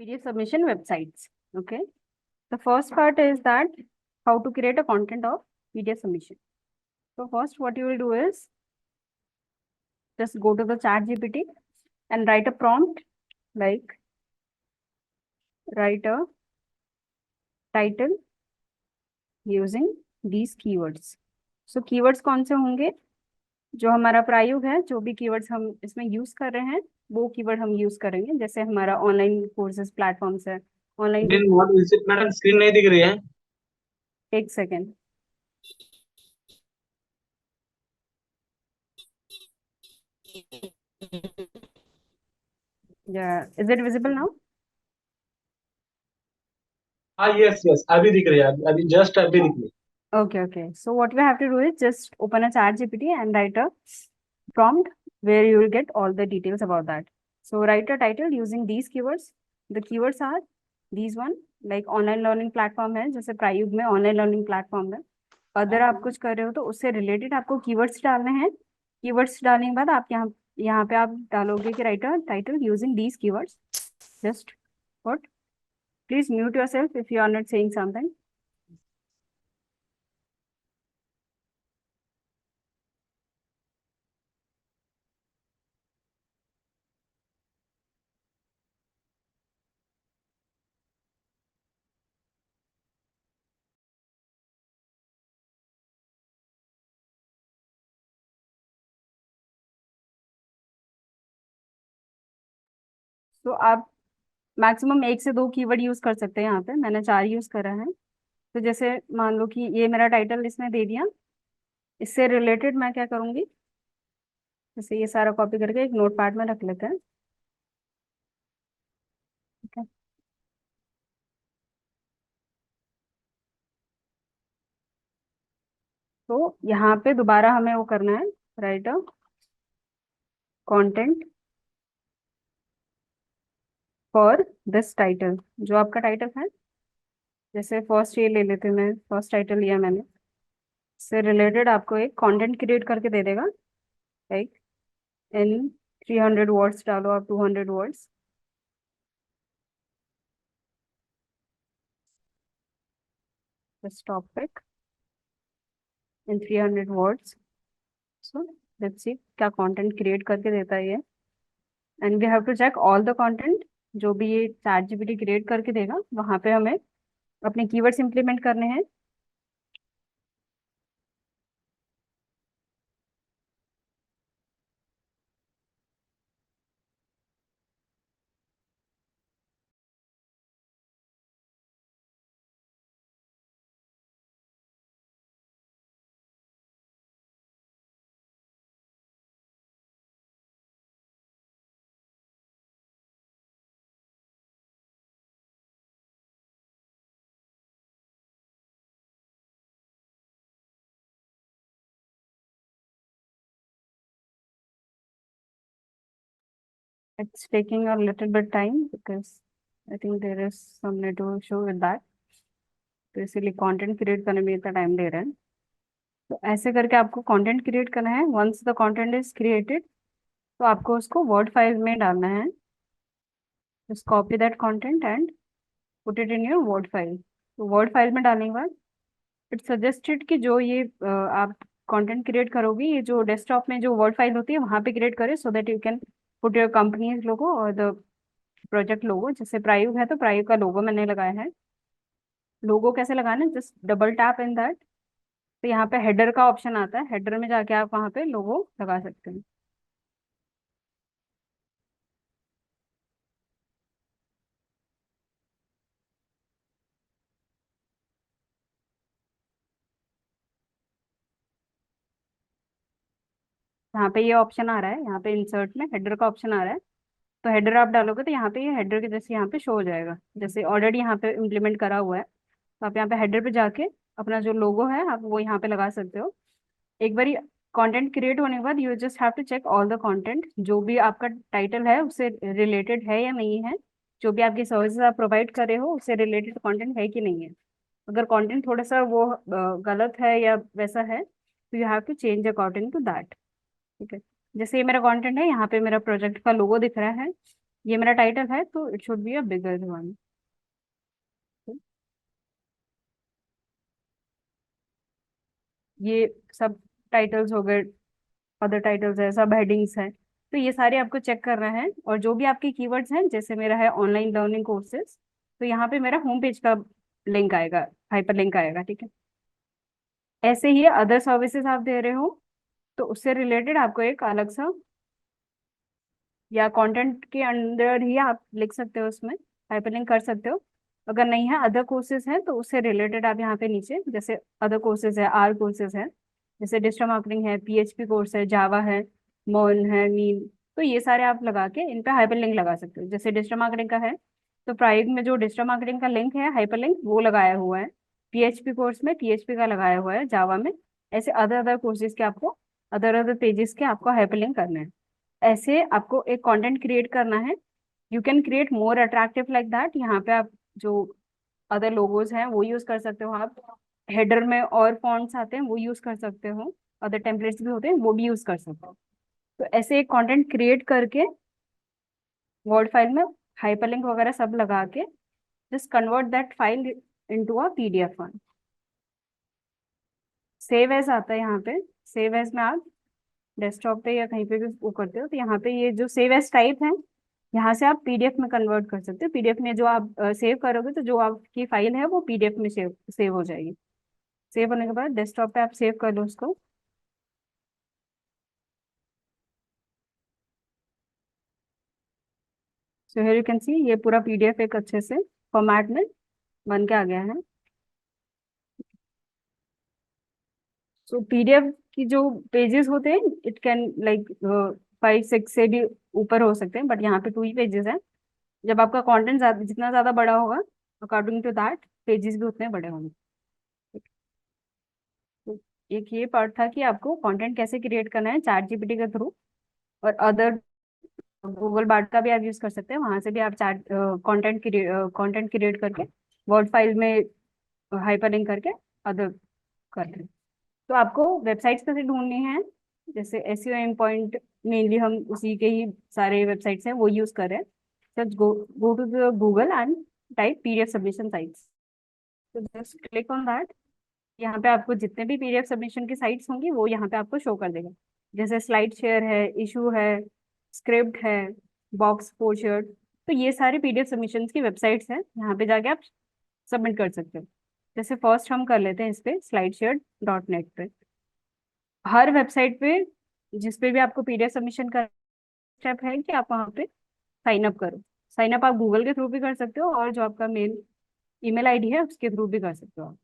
PDF submission websites. Okay. The first part is that how to create a content of PDF submission. So first what you will do is just go to the chat GPT and write a prompt like write a title using these keywords. So keywords कौन से होंगे? जो हमारा प्रायुग है, जो भी keywords हम इसमें यूज कर रहे हैं वो कीवर्ड हम यूज करेंगे। जैसे हमारा ऑनलाइन कोर्सेज प्लेटफॉर्म्स है, ऑनलाइन जो what is it madam? Screen नहीं दिख रही है। एक second. Is it visible now? हाँ, यस यस, अभी दिख रही है। अभी जस्ट अभी दिख रही है। Okay. So what we have to do is just open a chat GPT and write a prompt where you will get all the details about that. So write a title using these keywords. The keywords are these one, like online learning platform है, जैसे प्रायुग में online learning platform है। अगर आप कुछ कर रहे हो तो उससे रिलेटेड आपको कीवर्ड्स डालने हैं। कीवर्ड्स डालने के बाद आप यहाँ पे आप डालोगे कि write a title using these keywords. Just what, please mute yourself if you are not saying something. तो आप मैक्सिमम 1 से 2 कीवर्ड यूज कर सकते हैं। यहाँ पे मैंने 4 यूज करा है। तो जैसे मान लो कि ये मेरा टाइटल इसने दे दिया, इससे रिलेटेड मैं क्या करूंगी, जैसे ये सारा कॉपी करके एक नोटपैड में रख लेते हैं। ठीक है। तो यहाँ पे दोबारा हमें वो करना है, right a content for this title. जो आपका टाइटल है, जैसे फर्स्ट ये ले लेते हैं, मैं फर्स्ट टाइटल लिया मैंने, इससे रिलेटेड आपको एक कंटेंट क्रिएट करके दे देगा। लाइक इन 300 वर्ड्स डालो आप, 200 words. This topic in 300 words. So let's see क्या कंटेंट क्रिएट करके देता है ये। And we have to check all the content जो भी ये चैट जीपीटी क्रिएट करके देगा, वहां पे हमें अपने कीवर्ड्स इंप्लीमेंट करने हैं। It's taking a little bit time because I think there is some need to show with that। तो इसीलिए कंटेंट क्रिएट करने में इतना टाइम ले रहे हैं। तो ऐसे करके आपको कंटेंट क्रिएट करना है। Once the content is created तो आपको उसको वर्ड फाइल में डालना है। Just copy that content and put it in your word file. तो वर्ड फाइल में डालने के बाद इट्स सजेस्टेड कि जो ये आप कंटेंट क्रिएट करोगे, ये जो डेस्कटॉप में जो वर्ड फाइल होती है वहां पे क्रिएट करें, so that you can put your company's logo और द प्रोजेक्ट लोगो। जैसे प्रायुग है तो प्रायुग का लोगो मैंने लगाया है। लोगो कैसे लगाना है, just double tap in that. तो यहाँ पे हेडर का ऑप्शन आता है, हेडर में जाके आप वहाँ पे लोगो लगा सकते हैं। यहाँ पे ये ऑप्शन आ रहा है, यहाँ पे इंसर्ट में हेडर का ऑप्शन आ रहा है। तो हेडर आप डालोगे तो यहाँ पे ये हेडर के जैसे यहाँ पे शो हो जाएगा, जैसे ऑलरेडी यहाँ पे इम्प्लीमेंट करा हुआ है। तो आप यहाँ पे हेडर पे जाके अपना जो लोगो है आप वो यहाँ पे लगा सकते हो। एक बारी कंटेंट क्रिएट होने के बाद you just have to check all the content जो भी आपका टाइटल है उससे रिलेटेड है या नहीं है। जो भी आपकी सर्विसेज आप प्रोवाइड कर रहे हो उससे रिलेटेड कंटेंट है कि नहीं है। अगर कंटेंट थोड़ा सा वो गलत है या वैसा है तो you have to change according to that. ठीक है। जैसे ये मेरा कंटेंट है, यहाँ पे मेरा प्रोजेक्ट का लोगो दिख रहा है। ये मेरा टाइटल है तो it should be a bigger one. ये सब टाइटल्स हो गए, अदर टाइटल्स है, सब हेडिंग्स हैं। तो ये सारे आपको चेक करना है, और जो भी आपके कीवर्ड्स हैं, जैसे मेरा है ऑनलाइन लर्निंग कोर्सेज, तो यहाँ पे मेरा होम पेज का लिंक आएगा, हाइपर लिंक आएगा, ठीक है। ऐसे ही अदर सर्विसेज आप दे रहे हो तो उससे रिलेटेड आपको एक अलग सा, या कंटेंट के अंदर ही आप लिख सकते हो, उसमें हाइपरलिंक कर सकते हो। अगर नहीं है, अदर कोर्सेज हैं, तो उससे रिलेटेड आप यहाँ पे नीचे, जैसे अदर कोर्सेज है, आर कोर्सेज है, जैसे डिजिटल मार्केटिंग है, पीएचपी कोर्स है, जावा है, मॉन है, मीन, तो ये सारे आप लगा के इन पे हाइपरलिंक लगा सकते हो। जैसे डिजिटल मार्केटिंग का है, तो प्राइव में जो डिजिटल मार्केटिंग का लिंक है, हाइपरलिंक, वो लगाया हुआ है। पीएचपी कोर्स में पीएचपी का लगाया हुआ है, जावा में। ऐसे अदर अदर कोर्सेज के आपको, अदर अदर पेजेस के आपको हाइपरलिंक करना है। ऐसे आपको एक कंटेंट क्रिएट करना है। You can create more attractive like that. यहाँ पे आप जो अदर लोगोज हैं वो यूज कर सकते हो आप। हेडर में और फॉन्ट्स आते हैं वो यूज कर सकते हो। अदर टेम्पलेट्स भी होते हैं वो भी यूज कर सकते हो। तो ऐसे एक कंटेंट क्रिएट करके वर्ड फाइल में हाइपरलिंक वगैरह सब लगा के just convert that file into a PDF one. Save as आता है यहाँ पे। सेव एज में आप डेस्कटॉप पे या कहीं पे भी वो करते हो, तो यहाँ पे ये जो सेव एज टाइप है, यहाँ से आप पीडीएफ में कन्वर्ट कर सकते हो। पीडीएफ में जो आप सेव करोगे, तो जो आपकी फाइल है वो पीडीएफ में सेव सेव हो जाएगी। सेव होने के बाद डेस्कटॉप पे आप सेव कर लो उसको। सो हियर यू कैन सी ये पूरा पीडीएफ एक अच्छे से फॉर्मेट में बन के आ गया है। सो पीडीएफ की जो पेजेस होते हैं, इट कैन लाइक 5 6 से भी ऊपर हो सकते हैं, बट यहाँ पे 2 ही पेजेस हैं। जब आपका कंटेंट जितना ज्यादा बड़ा होगा, अकॉर्डिंग टू दैट पेजेस भी उतने बड़े होंगे। तो एक ये पार्ट था कि आपको कंटेंट कैसे क्रिएट करना है चैट जीपीटी के थ्रू। और अदर गूगल बार्ड का भी आप यूज कर सकते हैं, वहां से भी आप चैट कंटेंट क्रिएट करके वर्ड फाइल में हाइपरलिंक करके अदर कर लें। तो आपको वेबसाइट्स कैसे ढूंढनी है, जैसे एसईओ एम पॉइंट, मेनली हम उसी के ही सारे वेबसाइट्स हैं वो यूज कर रहे हैं। Just go to the Google and type PDF submission sites. तो जस्ट क्लिक ऑन दैट। यहाँ पे आपको जितने भी पीडीएफ सबमिशन की साइट्स होंगी वो यहाँ पे आपको शो कर देगा। जैसे स्लाइड शेयर है, इशू है, स्क्रिप्ट है, बॉक्स पोर्चर्ड, तो ये सारे पीडीएफ सबमिशन की वेबसाइट्स हैं, यहाँ पे जाके आप सबमिट कर सकते हो। जैसे फर्स्ट हम कर लेते हैं इस पे स्लाइड शेयर डॉट नेट पे। हर वेबसाइट पे जिस पे भी आपको पीडीएफ सबमिशन का स्टेप है कि आप वहाँ पे साइन अप करो। साइन अप आप गूगल के थ्रू भी कर सकते हो, और जो आपका मेल ईमेल आईडी है उसके थ्रू भी कर सकते हो आप।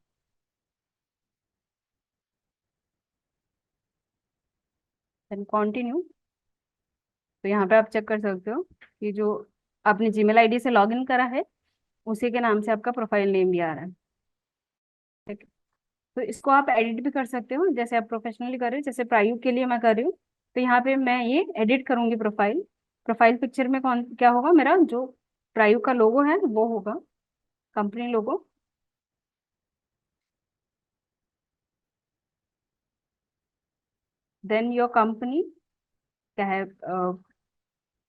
Then continue. तो यहाँ पे आप चेक कर सकते हो कि जो आपने जीमेल आईडी से लॉगिन करा है उसी के नाम से आपका प्रोफाइल नेम भी आ रहा है, ठीक है। तो इसको आप एडिट भी कर सकते हो, जैसे आप प्रोफेशनली कर रहे हो, जैसे प्राइव के लिए मैं कर रही हूँ। तो यहाँ पे मैं ये एडिट करूंगी प्रोफाइल। प्रोफाइल पिक्चर में कौन क्या होगा, मेरा जो प्राइव का लोगो है वो होगा, company logo. Then your company क्या है,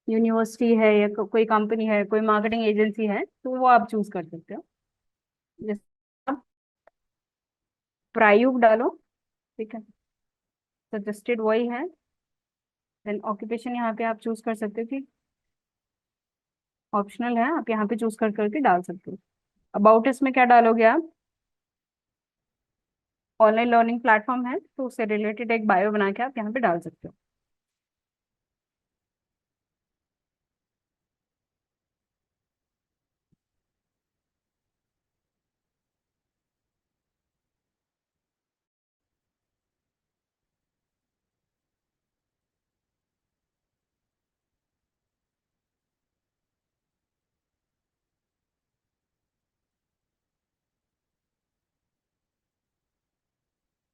यूनिवर्सिटी है या कोई कंपनी है, कोई मार्केटिंग एजेंसी है, तो वो आप चूज कर सकते हो। जैसे आप प्राइव डालो, ठीक है, सजेस्टेड वही है। देन ऑक्यूपेशन यहाँ पे आप चूज कर सकते हो कि ऑप्शनल है, आप यहाँ पे चूज कर करके डाल सकते हो। अबाउट इसमें क्या डालोगे आप, ऑनलाइन लर्निंग प्लेटफॉर्म है तो उससे रिलेटेड एक बायो बना के आप यहाँ पे डाल सकते हो।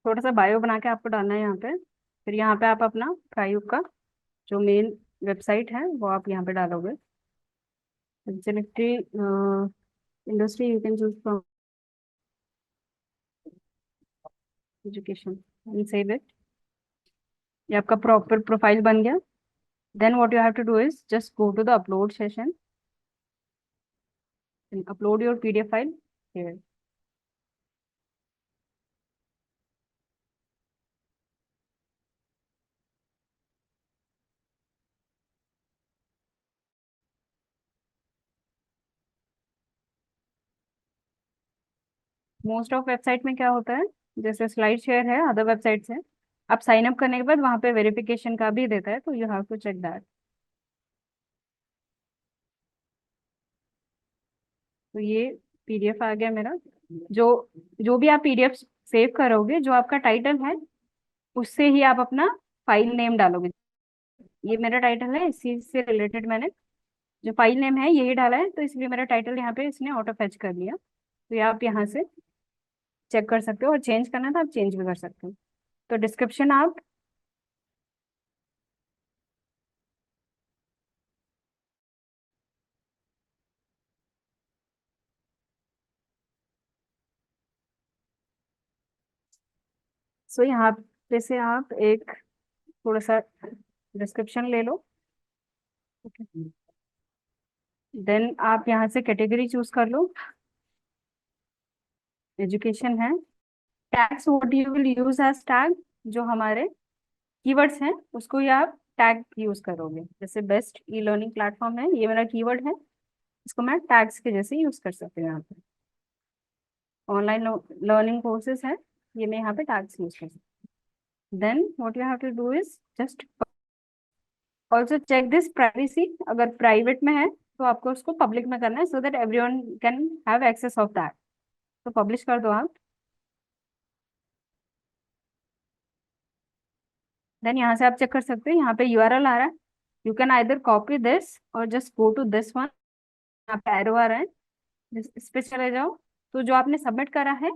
थोड़ा सा बायो बना के आपको डालना है यहाँ पे। फिर यहाँ पे आप अपना प्राइव का जो मेन वेबसाइट है वो आप यहाँ पे डालोगे। Select your industry you can choose from education and save it. ये आपका प्रॉपर प्रोफाइल बन गया। Then what you have to do is just go to the upload session and upload your PDF file here. Most of website में क्या होता है, जैसे slide share है अदर वेबसाइट से, आप साइन अप करने के बाद वहां पे वेरिफिकेशन का भी देता है, तो you have to check that. तो ये PDF आ गया मेरा। जो जो भी आप PDF सेव करोगे, जो आपका टाइटल है उससे ही आप अपना फाइल नेम डालोगे। ये मेरा टाइटल है, इसी से रिलेटेड मैंने जो फाइल नेम है यही डाला है, तो इसलिए मेरा टाइटल यहाँ पे इसने ऑटो फेच कर लिया। तो ये आप यहाँ से चेक कर सकते हो, और चेंज करना था आप चेंज भी कर सकते हो। तो डिस्क्रिप्शन आप सो यहाँ पे से आप एक थोड़ा सा डिस्क्रिप्शन ले लो। देन आप यहाँ से कैटेगरी चूज कर लो, एजुकेशन है। Tags what you will use as tag, जो हमारे कीवर्ड्स हैं उसको ही आप टैग यूज करोगे। जैसे बेस्ट ई लर्निंग प्लेटफॉर्म है, ये मेरा कीवर्ड है, इसको मैं टैग्स के जैसे यूज कर सकती हूँ यहाँ पे। ऑनलाइन लर्निंग कोर्सेज है, ये मैं यहाँ पे टैग्स यूज कर सकती हूँ। Then what you have to do is just also check this privacy, अगर प्राइवेट में है तो आपको उसको पब्लिक में करना है, so that everyone can have access of that. तो पब्लिश कर दो आप। देन यहाँ से आप चेक कर सकते हो, यहाँ पे URL आ रहा है, you can either copy this और just go to this one. यहाँ पे एरो आ रहा है, इस पे चले जाओ, तो जो आपने सबमिट करा है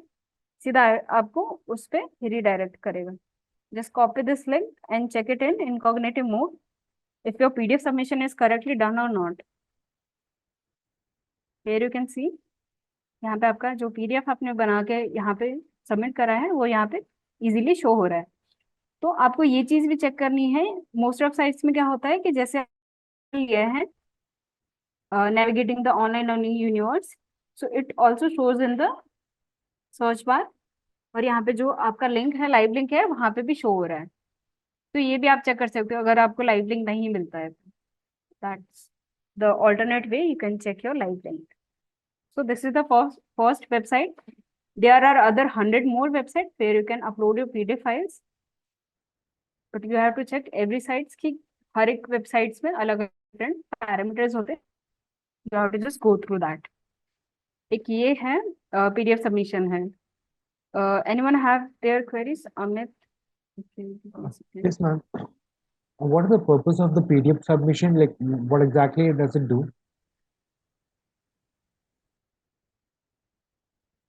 सीधा आपको उस पे रिडायरेक्ट करेगा। Just copy this link and check it in incognito mode if your PDF submission is correctly done और not. Here you can see, यहाँ पे आपका जो PDF आपने बना के यहाँ पे सबमिट करा है वो यहाँ पे इजीली शो हो रहा है। तो आपको ये चीज भी चेक करनी है। मोस्ट ऑफ साइट्स में क्या होता है कि जैसे ये है navigating the online learning universe, so it also shows in the search bar, और यहाँ पे जो आपका लिंक है, लाइव लिंक है, वहां पे भी शो हो रहा है। तो ये भी आप चेक कर सकते हो अगर आपको लाइव लिंक नहीं मिलता है। That's the alternate way you can check your live link. So this is the first website. There are other 100 more websites where you can upload your PDF files, but you have to check every sites की हर एक websites में अलग different parameters होते हैं। You have to just go through that. एक ये है PDF submission है। Anyone have their queries? Amit? Yes, ma'am. What is the purpose of the PDF submission? Like, what exactly does it do?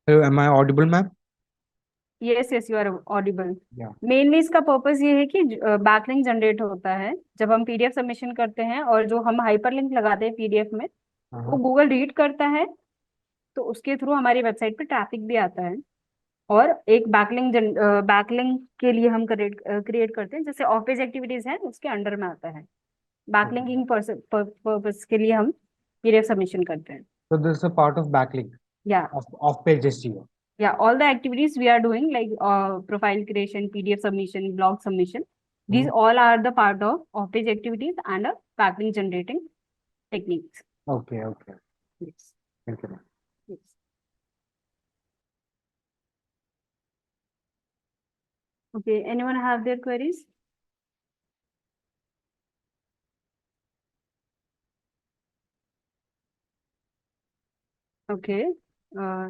Hello, am I audible, ma'am? Yes, yes, you are audible. Yeah. Mainly इसका purpose ये है कि backlink generate होता है जब हम PDF submission करते हैं, और जो हम हाइपरलिंक लगाते हैं PDF में वो गूगल रीड करता है, तो उसके थ्रू हमारी वेबसाइट पे ट्रैफिक भी आता है। और एक बैकलिंक के लिए हम क्रिएट करते हैं, जैसे ऑफ पेज एक्टिविटीज है उसके अंडर में आता है। बैकलिंकिंग पर्पस के लिए हम PDF सबमिशन करते हैं। So this is a part of backlink या of page SEO. yeah, all the activities we are doing, like profile creation, PDF submission, blog submission, these all are the part of off-page activities and backlink generating techniques. Okay, okay. Yes. Thank you, ma'am. Yes. Okay, anyone have their queries? Okay,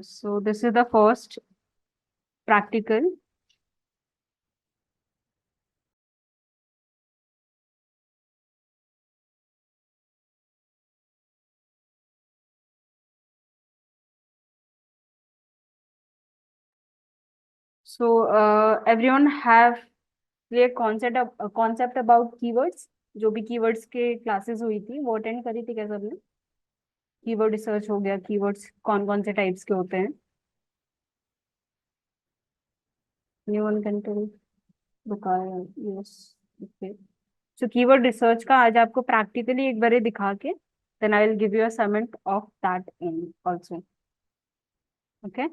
so this is the first practical. So everyone have clear concept about keywords? जो भी keywords के classes हुई थी वो attend करी थी क्या सबने? कीवर्ड रिसर्च हो गया, कीवर्ड्स कौन कौन से टाइप्स के होते हैं? Anyone can tell? Yes. Okay. So keyword research का आज आपको प्रैक्टिकली एक बार दिखा के then I will give you assignment of that in also. Okay,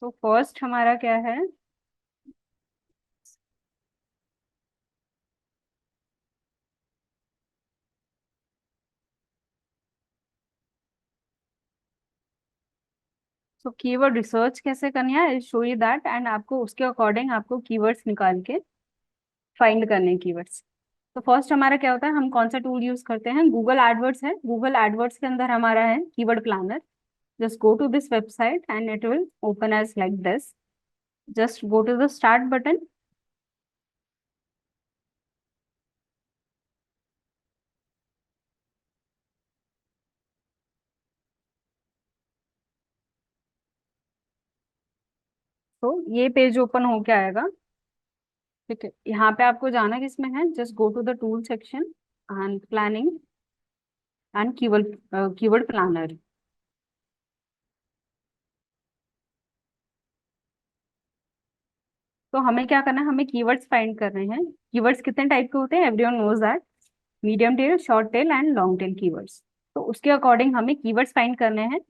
so first हमारा क्या है, सो कीवर्ड रिसर्च कैसे करनी है, I show you that, and आपको उसके अकॉर्डिंग आपको कीवर्ड्स निकाल के फाइंड करने हैं कीवर्ड्स। तो फर्स्ट हमारा क्या होता है, हम कौन सा टूल यूज करते हैं, गूगल एडवर्ड्स है। गूगल एडवर्ड्स के अंदर हमारा है keyword planner. Just go to this website and it will open as like this. Just go to the start button. तो ये पेज ओपन होके आएगा। ठीक है, यहाँ पे आपको जाना किसमें है, just go to the tool section and planning and keyword planner. तो हमें क्या करना है, हमें कीवर्ड्स फाइंड करने हैं। कीवर्ड्स कितने टाइप के होते हैं, everyone knows that, medium tail, short tail and long tail keywords. तो उसके अकॉर्डिंग हमें कीवर्ड्स फाइंड करने हैं।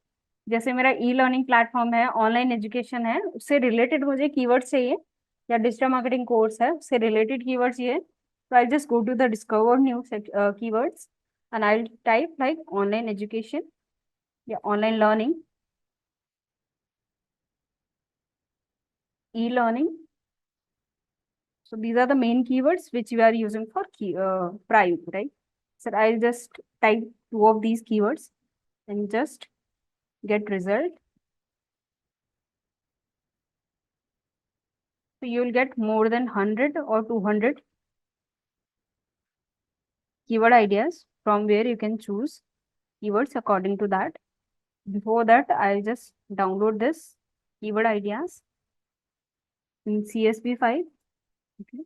जैसे मेरा ई लर्निंग प्लेटफॉर्म है, ऑनलाइन एजुकेशन है, उससे रिलेटेड मुझे कीवर्ड्स चाहिए, या डिजिटल मार्केटिंग कोर्स है उससे रिलेटेड कीवर्ड्स चाहिए। तो I just go to the discover new keywords and I type like online education या online learning, e learning. So these are the main keywords which we are using for Prime, right? So I'll just type two of these keywords and just get result. So you will get more than 100 or 200 keyword ideas from where you can choose keywords according to that. Before that, I'll just download this keyword ideas in CSV file. Okay.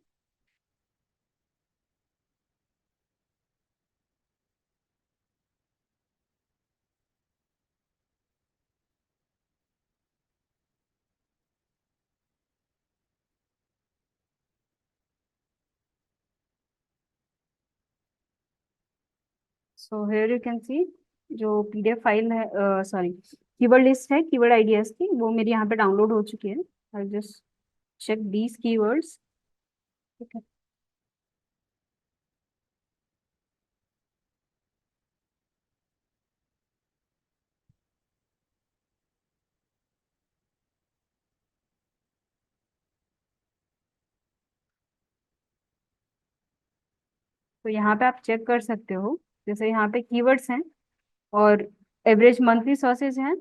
So here you can see जो PDF file है, sorry keyword list है keyword ideas की, वो मेरी यहाँ पे download हो चुकी है। I just check these keywords. ठीक है, तो यहाँ पे आप चेक कर सकते हो, जैसे यहाँ पे कीवर्ड्स हैं और एवरेज मंथली सोर्सेज हैं,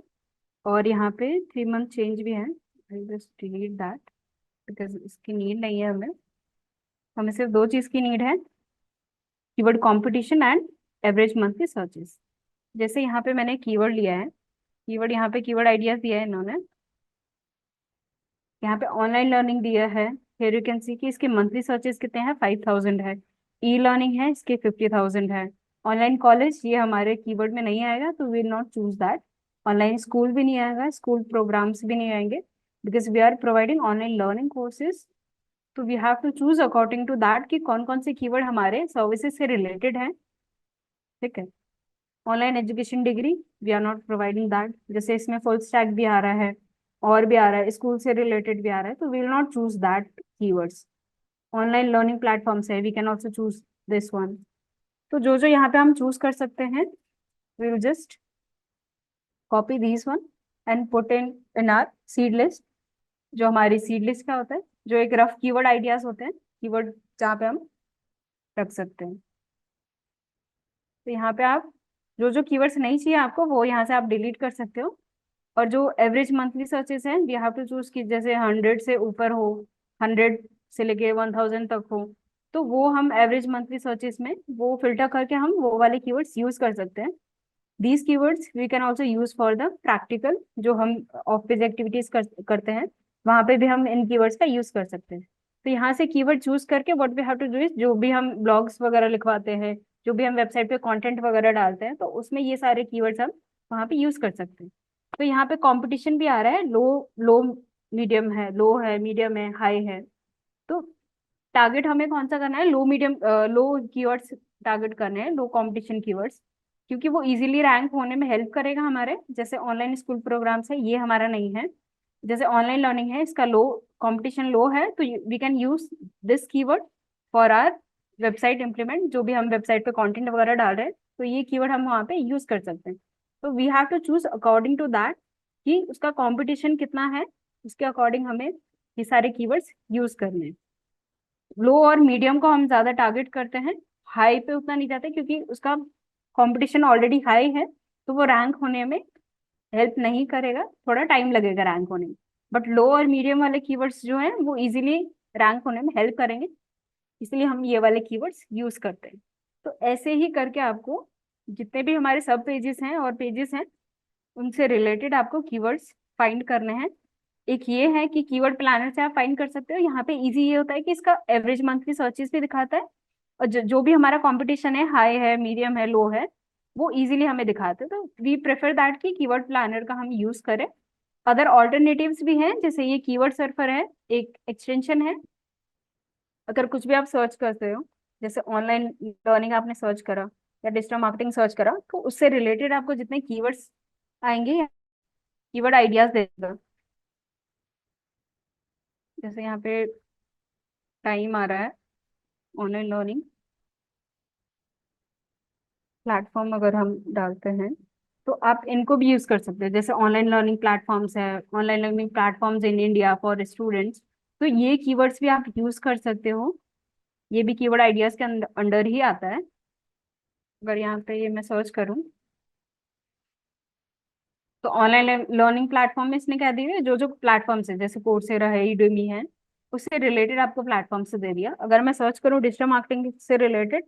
और यहाँ पे 3 मंथ चेंज भी है। I just delete that because इसकी नीड नहीं है हमें। हमें सिर्फ दो चीज़ की नीड है, keyword competition and average monthly searches. जैसे यहाँ पे मैंने कीवर्ड लिया है, कीवर्ड यहाँ पे कीवर्ड आइडियाज दिया है इन्होंने, यहाँ पे ऑनलाइन लर्निंग दिया है। हियर यू कैन सी कि इसके मंथली सर्चेस कितने हैं, 5000 है। ई लर्निंग है, इसके 50,000 है। ऑनलाइन कॉलेज ये हमारे कीवर्ड में नहीं आएगा, तो we will not choose that. Online school भी नहीं आएगा, स्कूल प्रोग्राम्स भी नहीं आएंगे, because we are providing online learning courses. तो we have to choose according to that कि कौन कौन से कीवर्ड हमारे सर्विसेज से रिलेटेड है। ठीक है, online education degree we are not providing that, जैसे इसमें फुल स्टैक भी आ रहा है और भी आ रहा है, स्कूल से रिलेटेड भी आ रहा है, तो we will not choose that keywords. Online learning platforms है, we can also choose this one. तो जो जो यहाँ पे हम चूज कर सकते हैं, we will just copy this one and put in our seed list. जो हमारी सीड लिस्ट का होता है, जो एक रफ कीवर्ड आइडियाज होते हैं, कीवर्ड जहाँ पे हम रख सकते हैं। तो यहाँ पे आप जो जो कीवर्ड्स नहीं चाहिए आपको, वो यहाँ से आप डिलीट कर सकते हो। और जो एवरेज मंथली सर्चेस हैं, वी हैव टू चूज कि जैसे 100 से ऊपर हो, 100 से लेके 1000 तक हो, तो वो हम एवरेज मंथली सर्चेस में वो फिल्टर करके हम वो वाले कीवर्ड्स यूज कर सकते हैं। These keywords we can also use for the practical, जो हम ऑफ पेज एक्टिविटीज करते हैं, वहां पे भी हम इन कीवर्ड्स का यूज कर सकते हैं। तो यहाँ से कीवर्ड चूज करके what we have to do is, जो भी हम ब्लॉग्स वगैरह लिखवाते हैं, जो भी हम वेबसाइट पे कंटेंट वगैरह डालते हैं, तो उसमें ये सारे कीवर्ड्स हम वहाँ पे यूज कर सकते हैं। तो यहाँ पे कंपटीशन भी आ रहा है, लो लो मीडियम है, लो है, मीडियम है, हाई है। तो टारगेट हमें कौन सा करना है, लो मीडियम लो कीवर्ड्स टारगेट करने हैं, लो कंपटीशन कीवर्ड्स, क्योंकि वो इजीली रैंक होने में हेल्प करेगा हमारे। जैसे ऑनलाइन स्कूल प्रोग्राम्स है, ये हमारा नहीं है। जैसे ऑनलाइन लर्निंग है, इसका लो कंपटीशन लो है, तो we can use this keyword for our website implement. जो भी हम वेबसाइट पे कंटेंट वगैरह डाल रहे हैं, तो ये कीवर्ड हम वहाँ पे यूज कर सकते हैं। तो we have to choose according to that कि उसका कंपटीशन कितना है, उसके अकॉर्डिंग हमें ये सारे कीवर्ड्स यूज करने हैं। लो और मीडियम को हम ज्यादा टारगेट करते हैं, हाई पे उतना नहीं जाते, क्योंकि उसका कंपटीशन ऑलरेडी हाई है, तो वो रैंक होने में हेल्प नहीं करेगा, थोड़ा टाइम लगेगा रैंक होने में। बट लो और मीडियम वाले कीवर्ड्स जो हैं वो इजीली रैंक होने में हेल्प करेंगे, इसलिए हम ये वाले कीवर्ड्स यूज करते हैं। तो ऐसे ही करके आपको जितने भी हमारे सब पेजेस हैं और पेजेस हैं, उनसे रिलेटेड आपको कीवर्ड्स फाइंड करने हैं। एक ये है कि कीवर्ड प्लानर से आप फाइंड कर सकते हो। यहाँ पे इजी ये होता है कि इसका एवरेज मंथली सर्चेस भी दिखाता है, और जो भी हमारा कंपटीशन है, हाई है, मीडियम है, लो है, वो इजीली हमें दिखाते हैं। तो वी प्रेफर दैट कि कीवर्ड प्लानर का हम यूज करें। अदर ऑल्टरनेटिव्स भी हैं, जैसे ये कीवर्ड सर्फर है, एक एक्सटेंशन है। अगर कुछ भी आप सर्च करते हो, जैसे ऑनलाइन लर्निंग आपने सर्च करा या डिजिटल मार्केटिंग सर्च करा, तो उससे रिलेटेड आपको जितने कीवर्ड्स आएंगे, कीवर्ड आइडियाज देगा। जैसे यहाँ पे टाइम आ रहा है, ऑनलाइन लर्निंग प्लेटफॉर्म अगर हम डालते हैं, तो आप इनको भी यूज कर सकते हैं। जैसे ऑनलाइन लर्निंग प्लेटफॉर्म्स है, online learning platforms in India for students, तो ये कीवर्ड्स भी आप यूज कर सकते हो। ये भी कीवर्ड आइडियाज के अंडर ही आता है। अगर यहाँ पे ये मैं सर्च करूँ, तो ऑनलाइन लर्निंग प्लेटफॉर्म में इसने क्या दिया है, जो जो प्लेटफॉर्म्स है, जैसे कोर्सेरा है, यूडेमी है, उससे रिलेटेड आपको प्लेटफॉर्म से दे दिया। अगर मैं सर्च करूँ डिजिटल मार्केटिंग से रिलेटेड,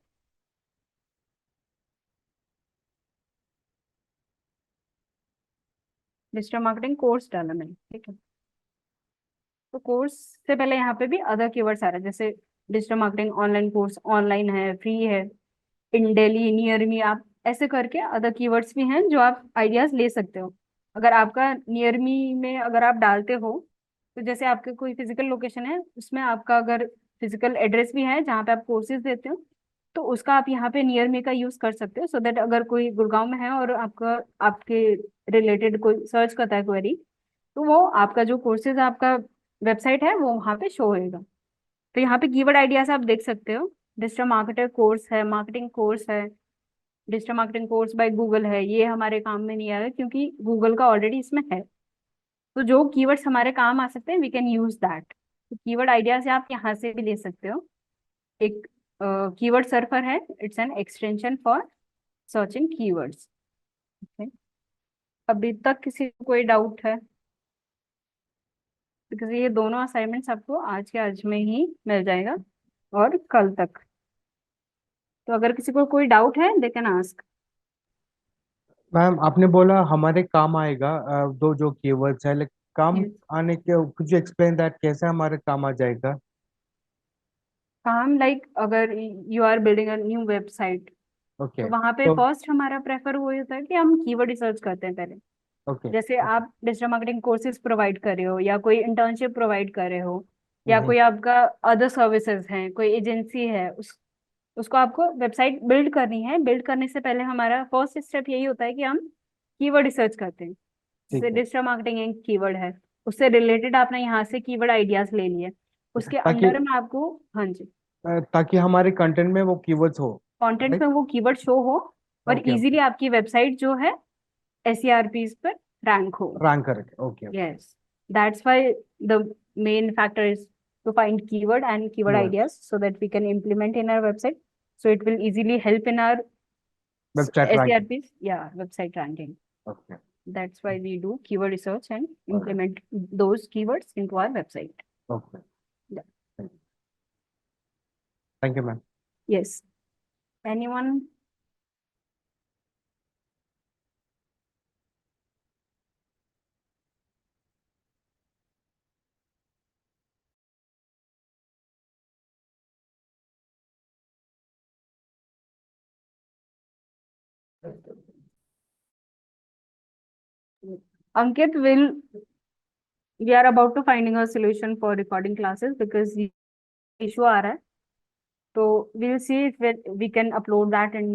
डिजिटल मार्केटिंग कोर्स डाला मैंने, ठीक है, तो कोर्स से पहले यहाँ पे भी अदर कीवर्ड्स आ रहे हैं, जैसे digital marketing online course, online है, फ्री है, इन डेली, नियर मी, आप ऐसे करके अदर कीवर्ड्स भी हैं जो आप आइडियाज ले सकते हो। अगर आपका नियर मी में अगर आप डालते हो, तो जैसे आपके कोई फिजिकल लोकेशन है, उसमें आपका अगर फिजिकल एड्रेस भी है जहाँ पे आप कोर्सेज देते हो, तो उसका आप यहाँ पे नियर मी का यूज कर सकते हो, सो दैट अगर कोई गुड़गांव में है और आपका आपके रिलेटेड कोई सर्च करता है क्वेरी, तो वो आपका जो कोर्सेज आपका वेबसाइट है वो वहाँ पे शो होएगा। तो यहाँ पे कीवर्ड आइडियाज आप देख सकते हो। डिजिटल मार्केटर कोर्स है, मार्केटिंग कोर्स है, digital marketing course by Google है, ये हमारे काम में नहीं आएगा क्योंकि गूगल का ऑलरेडी इसमें है। तो जो कीवर्ड्स हमारे काम आ सकते हैं, वी कैन यूज दैट। तो कीवर्ड आइडियाज आप यहाँ से भी ले सकते हो। एक कीवर्ड सर्फर है, it's an extension for searching keywords. अभी तक किसी को कोई डाउट है? बिकॉज ये दोनों असाइनमेंट्स आपको आज के आज में ही मिल जाएगा, और कल तक। तो अगर किसी को कोई डाउट है, दे कैन आस्क। मैम आपने बोला हमारे काम आएगा, दो जो कीवर्ड्स है, लाइक काम आने के, कुछ एक्सप्लेन दैट कैसे हमारे काम आ जाएगा? काम लाइक अगर you are building a new website, तो ओके वहां पे तो फर्स्ट हमारा प्रेफर वो होता है कि हम कीवर्ड रिसर्च करते हैं पहले। ओके जैसे ओके। आप डिजिटल मार्केटिंग कोर्सेज प्रोवाइड कर रहे हो, या कोई इंटर्नशिप प्रोवाइड कर रहे हो, या हम्म, कोई आपका अदर सर्विसेज है, कोई एजेंसी है, उसको आपको वेबसाइट बिल्ड करनी है। बिल्ड करने से पहले हमारा फर्स्ट स्टेप यही होता है कि हम कीवर्ड रिसर्च करते हैं। जैसे ठीक है। डिजिटल मार्केटिंग एक कीवर्ड है, उससे रिलेटेड आपने यहाँ से कीवर्ड आइडियाज ले लिए, उसके ताकि अंडर में आपको, हाँ जी, ताकि हमारे कंटेंट में वो कीवर्ड्स हो। Content right. में वो कीवर्ड शो हो, और ओके इजीली ओके। आपकी वेबसाइट जो है एसईआरपीज पर रैंक हो। रैंक करके, okay okay. Yes, that's why the main factor is to find keyword and keyword keywords, ideas so that we can implement in our website. So it will easily help in our website ranking. SERPs, yeah, website ranking. Okay. That's why we do keyword research and implement those keywords into our website. Okay. Yeah. Thank you ma'am. Yes. Anyone? Ankit will, we are about to finding a solution for recording classes because issue आ रहा है, तो we'll see if we can upload that in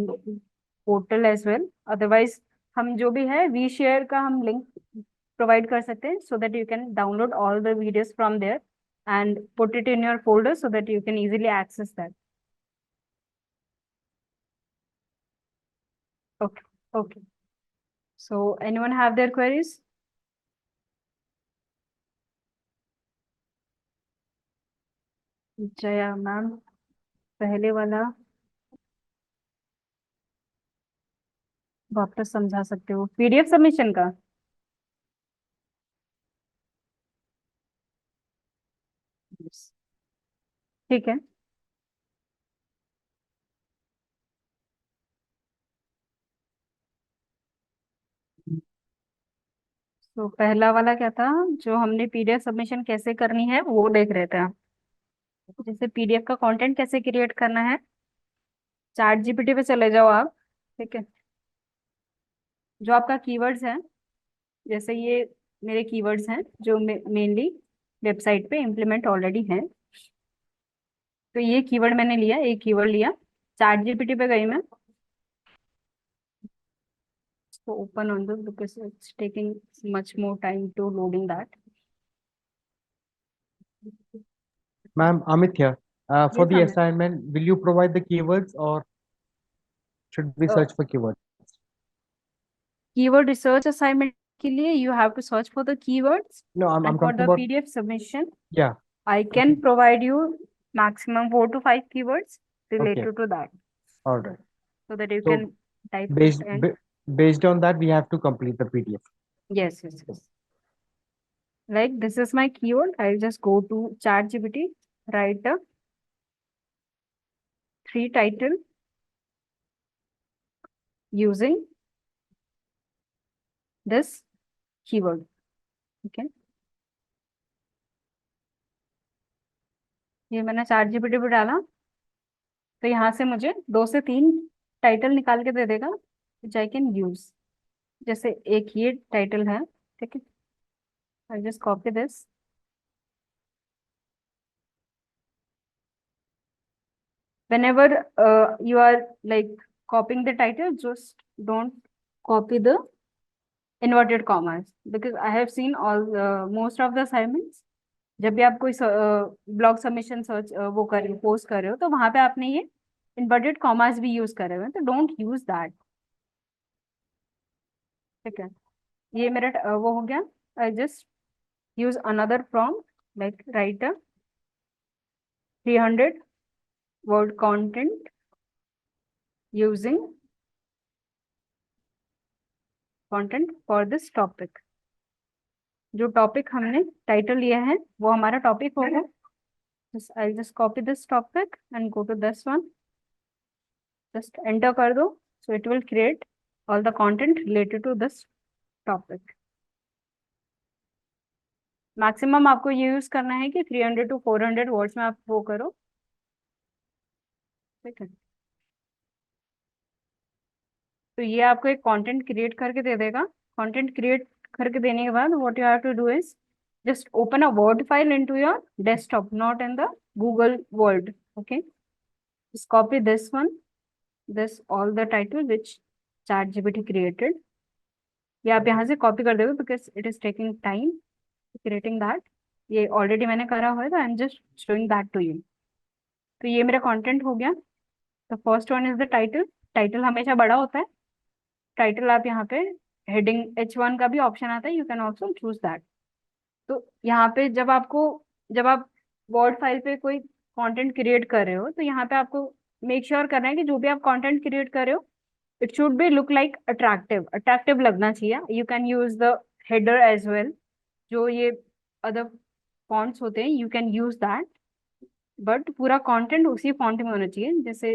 portal as well. Otherwise हम जो भी है we share का हम लिंक प्रोवाइड कर सकते हैं, so that you can download all the videos from there and put it in your folder so that you can easily access that. Okay, okay. So anyone have their queries? Jaya ma'am, पहले वाला वापस समझा सकते हो, PDF submission का? Yes. ठीक है। तो पहला वाला क्या था, जो हमने पीडीएफ सबमिशन कैसे करनी है वो देख रहे थे आप। जैसे पीडीएफ का कंटेंट कैसे क्रिएट करना है, चैट जीपीटी पे चले जाओ आप। ठीक है, जो आपका कीवर्ड्स है, जैसे ये मेरे कीवर्ड्स हैं जो मेनली वेबसाइट पे इम्प्लीमेंट ऑलरेडी हैं। तो ये कीवर्ड मैंने लिया, एक कीवर्ड लिया, चैट जीपीटी पे गई मैं। So open on this because it's taking much more time to loading that. Ma'am, Amit here. For Yes, the Amit. assignment, will you provide the keywords or should we Uh, search for keywords? Keyword research assignment के लिए you have to search for the keywords, No, I'm and for talking the about, PDF submission, yeah. I can provide you maximum 4 to 5 keywords Okay, related to that, all right. so that you So can type it based and based on that, we have to complete the PDF. yes, yes, yes. Like this is my keyword. I'll just go to ChatGPT, write a 3 title using this keyword. Okay. ये मैंने chat GPT पे डाला, तो यहाँ से मुझे 2 से 3 title निकाल के दे देगा विच आई कैन यूज। जैसे एक ये टाइटल है, ठीक है, आई just copy this. whenever you are like copying the title, just don't copy the inverted commas, because I have seen all most of the assignments, जब भी आप कोई ब्लॉग सबमिशन सर्च वो कर रहे हो, पोस्ट कर रहे हो, तो वहां पे आपने ये इन्वर्टेड कॉमास भी यूज करे हुए हैं, तो डोंट यूज दैट। ठीक है, ये मेरा वो हो गया। I just use another prompt, like write a 300 word content using content for this topic। जो टॉपिक हमने टाइटल लिया है वो हमारा टॉपिक होगा। I just copy this topic and go to this one, just enter कर दो, so it will create all the content related to this topic. Maximum आपको ये यूज करना है कि 300 to 400 वर्ड्स में आप वो करो। ठीक है, तो ये आपको एक कंटेंट क्रिएट करके दे देगा। कंटेंट क्रिएट करके देने के बाद what you have to do is just open a word file into your desktop, not in the Google Word. Okay, just copy this one, this all the title which ChatGPT created। ये आप यहाँ से copy कर दोगे because it is taking time creating that। ये already मैंने करा हुआ है, तो I am just showing that to you. तो ये मेरा कंटेंट हो गया। तो first one is the title. Title हमेशा बड़ा होता है। टाइटल आप यहाँ पे हेडिंग H1 का भी ऑप्शन आता है, you can also choose that. तो यहाँ पे जब आप वर्ड फाइल पे कोई कंटेंट क्रिएट कर रहे हो, तो यहाँ पे आपको मेक श्योर करना है कि जो भी आप कंटेंट क्रिएट कर रहे हो, it should be look like attractive, attractive लगना चाहिए। You can use the header as well, जो ये अदर फॉन्ट्स होते हैं you can use that, but पूरा कंटेंट उसी फॉन्ट में होना चाहिए। जैसे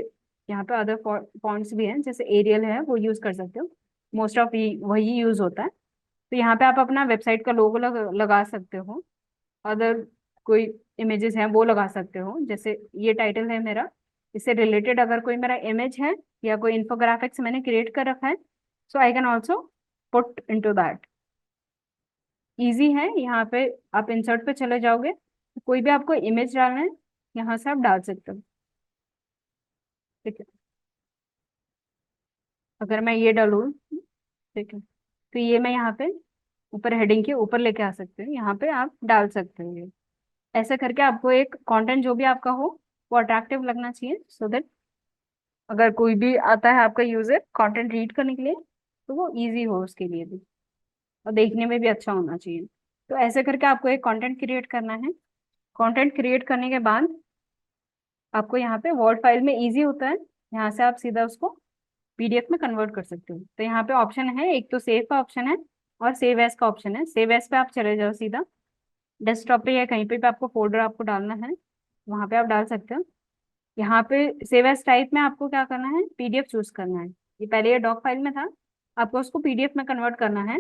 यहाँ पे अदर फॉन्ट्स भी हैं, जैसे एरियल है वो यूज कर सकते हो, मोस्ट ऑफ वही यूज होता है। तो यहाँ पे आप अपना वेबसाइट का लोगो लगा सकते हो, अदर कोई इमेजेस हैं वो लगा सकते हो। जैसे ये टाइटल है मेरा, इससे रिलेटेड अगर कोई मेरा इमेज है या कोई इन्फोग्राफिक्स मैंने क्रिएट कर रखा है, so I can also put into that. Easy है। यहाँ पे आप इंसर्ट पे चले जाओगे, कोई भी आपको इमेज डालना है, यहाँ से आप डाल सकते हो। ठीक है, अगर मैं ये डालूँ, ठीक है, तो ये मैं यहाँ पे ऊपर हेडिंग के ऊपर लेके आ सकते हैं, यहाँ पे आप डाल सकते हो ये। ऐसे करके आपको एक कंटेंट जो भी आपका हो वो अट्रैक्टिव लगना चाहिए, सो दैट अगर कोई भी आता है आपका यूजर कंटेंट रीड करने के लिए तो वो इजी हो उसके लिए भी, और देखने में भी अच्छा होना चाहिए। तो ऐसे करके आपको एक कंटेंट क्रिएट करना है। कंटेंट क्रिएट करने के बाद आपको यहाँ पे वर्ड फाइल में इजी होता है, यहाँ से आप सीधा उसको पीडीएफ में कन्वर्ट कर सकते हो। तो यहाँ पे ऑप्शन है, एक तो सेव का ऑप्शन है और सेव एज का ऑप्शन है। सेव एज पे आप चले जाओ सीधा, डेस्कटॉप पे या कहीं पे भी आपको फोल्डर आपको डालना है वहां पे आप डाल सकते हो। यहाँ पे सेव एज टाइप में आपको क्या करना है, पीडीएफ चूज करना है। ये पहले ये डॉक फाइल में था, आपको उसको पीडीएफ में कन्वर्ट करना है।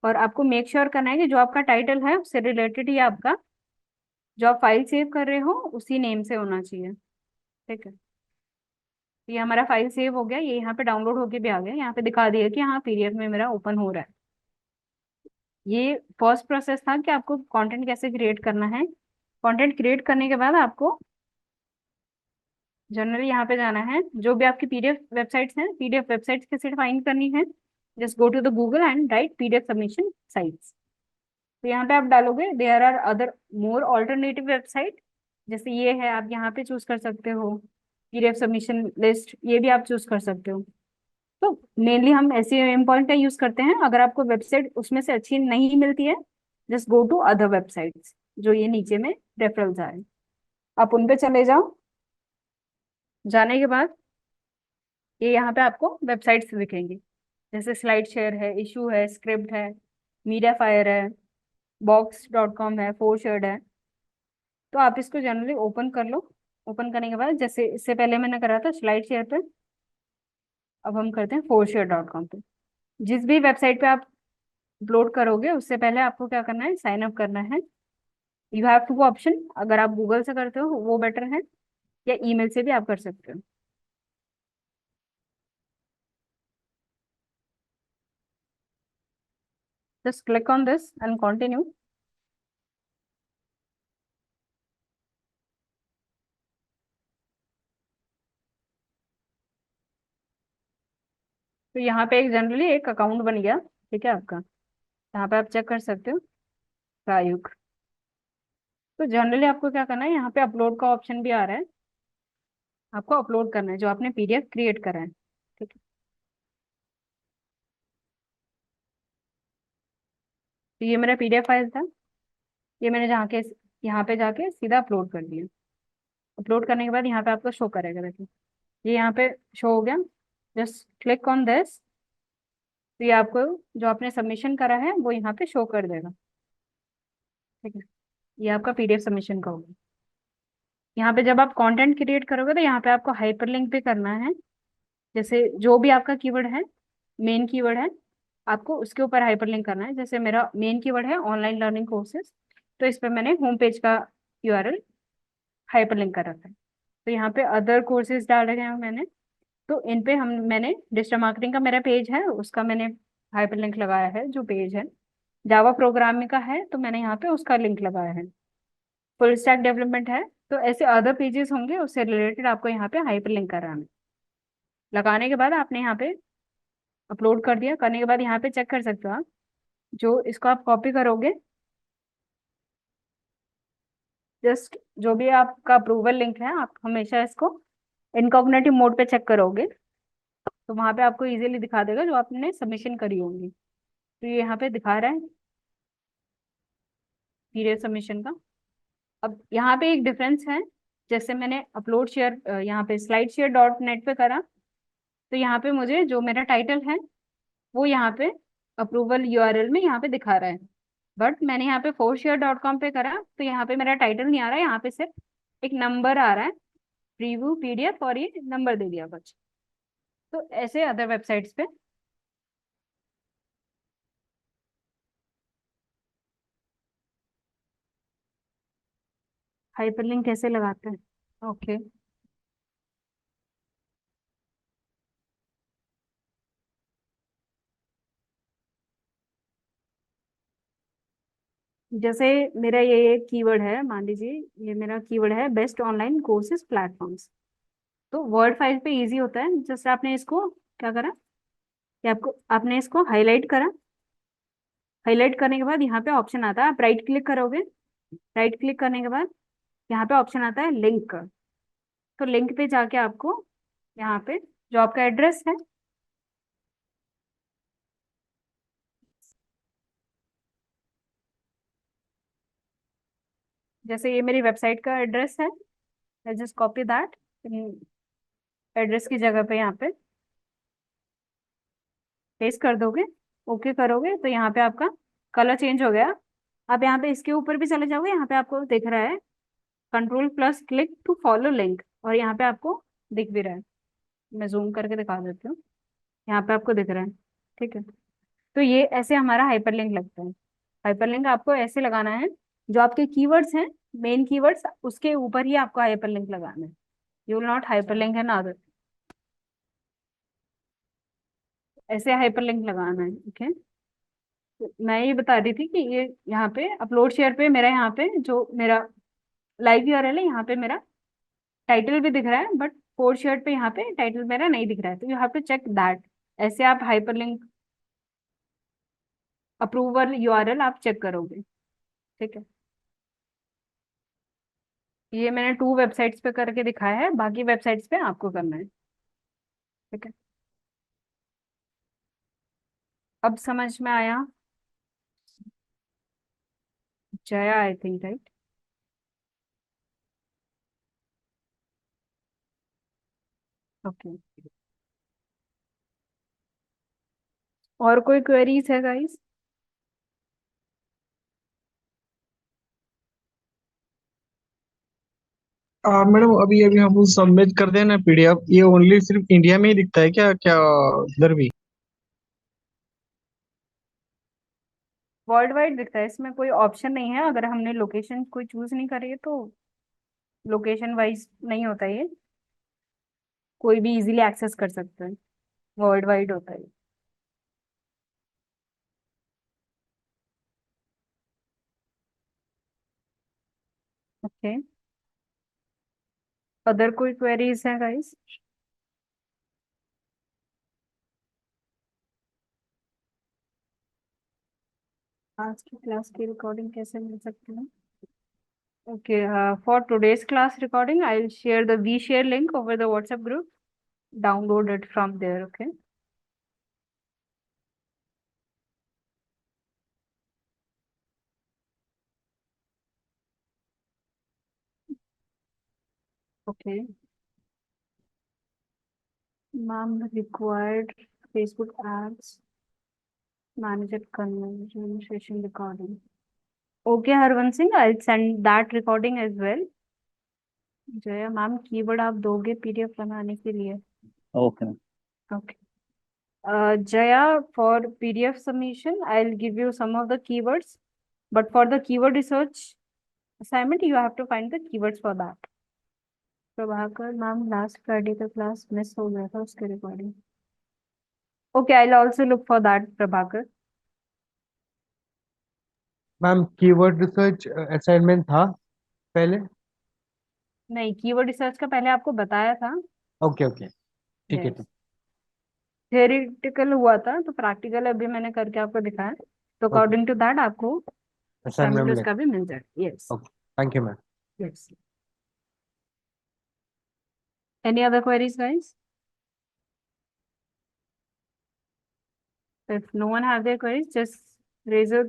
और आपको मेक श्योर करना है कि जो आपका टाइटल है उससे रिलेटेड ही आपका जो आप फाइल सेव कर रहे हो उसी नेम से होना चाहिए। ठीक है, ये हमारा फाइल सेव हो गया, ये यहाँ पे डाउनलोड होके भी आ गया, यहाँ पे दिखा दिया कि हाँ पीडीएफ में मेरा ओपन हो रहा है। ये फर्स्ट प्रोसेस था कि आपको कंटेंट कैसे क्रिएट करना है। कंटेंट क्रिएट करने के बाद आपको जनरली यहाँ पे जाना है, जो भी आपकी पीडीएफ वेबसाइट्स हैं, पीडीएफ वेबसाइट्स कैसे फाइंड करनी है, just go to the Google and write PDF submission sites. तो यहाँ पे आप डालोगे there are other more alternative website, जैसे ये है, आप यहाँ पे चूज कर सकते हो। पीडीएफ सबमिशन लिस्ट ये भी आप चूज कर सकते हो। तो मेनली हम एसईओ पॉइंट का यूज करते हैं। अगर आपको वेबसाइट उसमें से अच्छी नहीं मिलती है, just go to other websites, जो ये नीचे में रेफरल्स आए, आप उन पे चले जाओ। जाने के बाद ये यहाँ पे आपको वेबसाइट्स दिखेंगी, जैसे स्लाइड शेयर है, इशू है, स्क्रिप्ट है, मीडिया फायर है, box.com है, फोरशेड है। तो आप इसको जनरली ओपन कर लो। ओपन करने के बाद जैसे इससे पहले मैंने करा था स्लाइड शेयर पे, अब हम करते हैं फोरशेयर.com पे। जिस भी वेबसाइट पे आप अपलोड करोगे उससे पहले आपको क्या करना है, साइन अप करना है। यू हैव टू ऑप्शन, अगर आप गूगल से करते हो वो बेटर है, या ईमेल से भी आप कर सकते हो। Just click on this and continue. तो यहाँ पे एक जनरली एक अकाउंट बन गया, ठीक है आपका, यहाँ पे आप चेक कर सकते हो, प्रायुक। तो जनरली आपको क्या करना है, यहाँ पे अपलोड का ऑप्शन भी आ रहा है, आपको अपलोड करना है जो आपने पीडीएफ क्रिएट करा है। ठीक है, तो ये मेरा पीडीएफ फाइल था, ये मैंने जहाँ के यहाँ पे जाके सीधा अपलोड कर दिया। अपलोड करने के बाद यहाँ पे आपको शो करेगा, देखिए ये यहाँ पे शो हो गया। जस्ट क्लिक ऑन दिस, तो ये आपको जो आपने सबमिशन करा है वो यहाँ पे शो कर देगा। ठीक है, ये आपका पीडीएफ सबमिशन का होगा। यहाँ पे जब आप कंटेंट क्रिएट करोगे तो यहाँ पे आपको हाइपरलिंक भी करना है। जैसे जो भी आपका कीवर्ड है, मेन कीवर्ड है, आपको उसके ऊपर हाइपरलिंक करना है। जैसे मेरा मेन कीवर्ड है ऑनलाइन लर्निंग कोर्सेज, तो इस पर मैंने होम पेज का यूआरएल हाइपरलिंक कर रखा है। तो यहाँ पे अदर कोर्सेज डाल रखे हैं मैंने, तो इन पे मैंने डिजिटल मार्केटिंग का मेरा पेज है उसका मैंने हाइपरलिंक लगाया है, जो पेज है। जावा प्रोग्रामिंग का है तो मैंने यहाँ पे उसका लिंक लगाया है। फुल स्टैक डेवलपमेंट है, तो ऐसे अदर पेजेस होंगे उससे रिलेटेड आपको यहाँ पे हाइपरलिंक कराना है। लगाने के बाद आपने यहाँ पे अपलोड कर दिया, करने के बाद यहाँ पे चेक कर सकते हो आप, जो इसको आप कॉपी करोगे, जस्ट जो भी आपका अप्रूवल लिंक है आप हमेशा इसको इनकॉग्निटिव मोड पे चेक करोगे, तो वहां पे आपको इजीली दिखा देगा जो आपने सबमिशन करी होंगी। तो ये यहाँ पे दिखा रहा है पीडीएफ सबमिशन का। अब यहाँ पे एक डिफरेंस है, जैसे मैंने अपलोड शेयर यहाँ पे स्लाइड शेयर डॉट नेट पे करा, तो यहाँ पे मुझे जो मेरा टाइटल है वो यहाँ पे अप्रूवल यूआरएल में यहाँ पे दिखा रहा है। बट मैंने यहाँ पे forshare.com पे करा तो यहाँ पे मेरा टाइटल नहीं आ रहा है, यहाँ पे सिर्फ एक नंबर आ रहा है, रिव्यू पीडीएफ, और ये नंबर दे दिया बस। तो ऐसे अदर वेबसाइट्स पे हाइपरलिंक कैसे लगाते हैं। ओके, जैसे मेरा ये कीवर्ड है, मान लीजिए ये मेरा कीवर्ड है बेस्ट ऑनलाइन कोर्सेज प्लेटफॉर्म्स। तो वर्ड फाइल पे इजी होता है, जैसे आपने इसको क्या करा कि आपको आपने इसको हाईलाइट करा। हाईलाइट करने के बाद यहाँ पे ऑप्शन आता है, आप राइट क्लिक करोगे। राइट क्लिक करने के बाद यहाँ पे ऑप्शन आता है लिंक। तो लिंक पे जाके आपको यहाँ पे जो आपका एड्रेस है, जैसे ये मेरी वेबसाइट का एड्रेस है, आई जस्ट कॉपी दैट एड्रेस की जगह पे यहाँ पे पेस्ट कर दोगे। ओके करोगे तो यहाँ पे आपका कलर चेंज हो गया। आप यहाँ पे इसके ऊपर भी चले जाओगे, यहाँ पे आपको दिख रहा है control plus click to follow link, और यहाँ पे आपको दिख भी रहा है। मैं जूम करके दिखा देती हूँ, यहाँ पे आपको दिख रहा है। ठीक है, तो ये ऐसे हमारा हाइपरलिंक लगता है। हाइपरलिंक आपको ऐसे लगाना है, जो आपके कीवर्ड्स हैं, मेन कीवर्ड्स, उसके ऊपर ही आपको हाइपरलिंक लगाना है। यू विल नॉट हाइपरलिंक है ना, ऐसे हाइपरलिंक लगाना है। ओके, मैं ये बता रही थी कि ये यहाँ पे अपलोड शेयर पे मेरा, यहाँ पे जो मेरा लाइव यूआरएल है, यहाँ पे मेरा टाइटल भी दिख रहा है, बट कोड शेयर पे यहाँ पे टाइटल मेरा नहीं दिख रहा है। तो you have to check that. ऐसे आप हाइपरलिंक अप्रूवल यूआरएल आप चेक करोगे। ठीक है, ये मैंने 2 वेबसाइट्स पे करके दिखाया है, बाकी वेबसाइट्स पे आपको करना है। ठीक है, अब समझ में आया Jaya, I think, right? Okay, और कोई क्वेरीज है गाइस? मैडम अभी अभी हम सबमिट कर देना पीडीएफ, ये ओनली सिर्फ इंडिया में ही दिखता है क्या क्या उधर भी? वर्ल्ड वाइड दिखता है, इसमें कोई ऑप्शन नहीं है। अगर हमने लोकेशन कोई चूज नहीं करी है तो लोकेशन वाइज नहीं होता ये, कोई भी इजीली एक्सेस कर सकता है। वर्ल्ड वाइड होता है। ओके, अदर कोई क्वेरीज है गाइस? आज की क्लास की रिकॉर्डिंग कैसे मिल सकती है? Okay, for today's class recording, I'll share the vShare link over the WhatsApp group. Download it from there, okay? Okay. Ma'am, required Facebook ads, managed conversation recording. Okay, Harvansing, I'll send that recording as well. Jaya ma'am, keyword आप दोगे PDF बनाने के लिए? Okay ma'am. Okay. Jaya, for PDF submission, I'll give you some of the keywords, but for the keyword research assignment, you have to find the keywords for that. Prabhakar ma'am, last Friday का class miss हो गया था, उसके recording. Okay, I will also look for that, Prabhakar. Ma'am keyword research assignment था पहले? नहीं, keyword research का पहले आपको बताया था। ओके ओके, ठीक है यस, ठीक। थियोरिटिकल हुआ था, तो प्रैक्टिकल अभी मैंने करके आपको दिखाया, तो ओके, अकॉर्डिंग टू दैट आपको असाइनमेंट असाइनमेंट में। उसका भी मिल जाएगा। Yes. Okay, thank you ma'am. Yes, any other queries guys? If no one have their queries, just raise a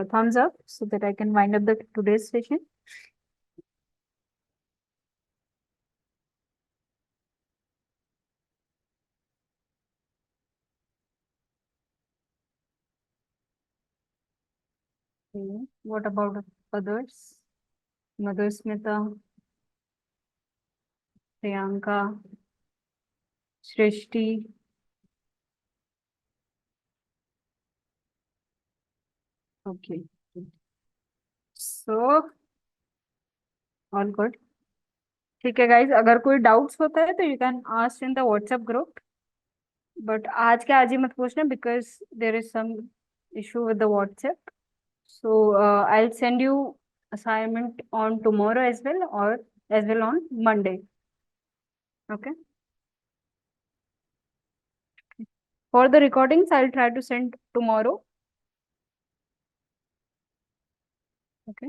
thumbs up so that I can wind up the today's session. Okay. What about others? Madhusmita, Priyanka, Shrishti. Okay. So, all good. ठीक है guys, अगर कोई doubts होता है तो you can ask in the WhatsApp group, but आज के आज ही मत पूछना, because there is some issue with the WhatsApp, So I'll send you assignment on tomorrow as well, or as well on Monday. Okay. For the recordings, I'll try to send tomorrow. Okay.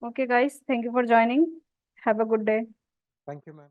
Okay, guys. Thank you for joining. Have a good day. Thank you, ma'am.